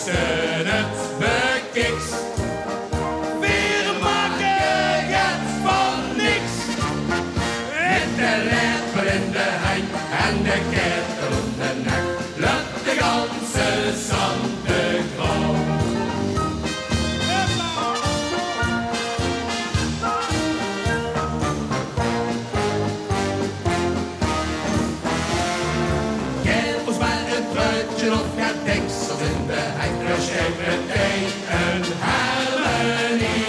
wisten het bekikst. Weer maken het van niks. Met de lepel in de hein en de kettel om de nek, lukt de ganse zand de grauw. Of gaat deksels in de hei, dus even een harmonie.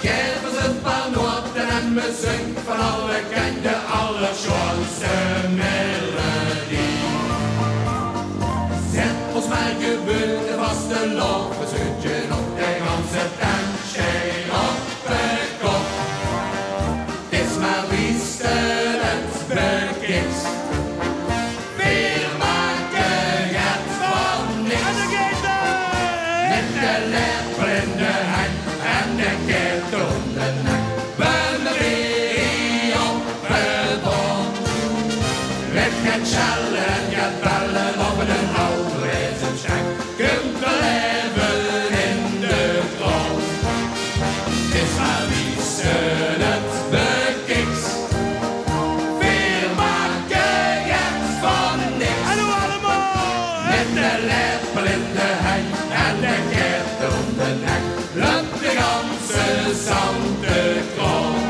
Geef ons een paar noten en we zingen van alle kanten allerschoonste melodie. Zet ons maar gebeurde vaste loop, we zutjen op de ganse dansje op de kop. Het is maar wisten het bekikst. De lepel in de hein en de kettel om de nek, ben de weer op het bord. Met het schallen en het ballen op een oude schenk, kunt we leven in de grond. Het is maar wisten het bekikst. Weer maken het van niks. En hoe allemaal? Met de lepel in de hein en de kettel om de nek, lukt de ganse zand de grond.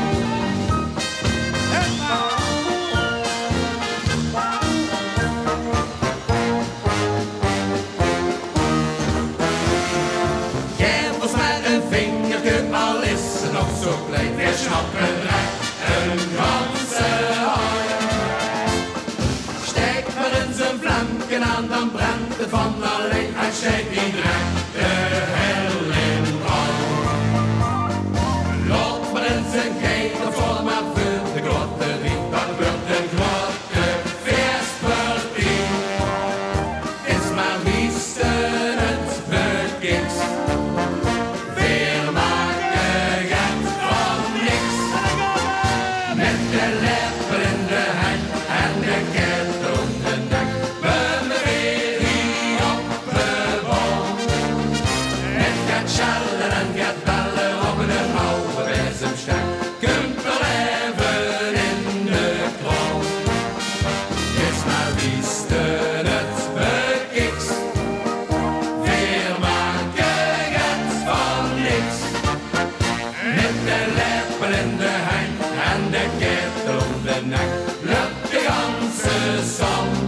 Geef ons maar een vingertje, al is ze nog zo klein. We snappen recht een ganse haai. Steek maar in zijn flanken aan, dan brandt het van alleen. Hij steekt niet recht de hel in brand. Loop maar in zijn gevel voor maar voor de grote ring, dan wordt een grote feestpartie. Is maar wisten het bekikst. Weer maken het van niks. Met de lepel in de hein en de kettel om de nek, ben we weer hier op de bond. Met gaat schallen en gaat ballen op een oude bezemstek, kunt we leven in de grond. Is maar wisten het bekikst. Weer maken het van niks. Met de lepel in de hein en de kettel om de nek, lukt de ganse zand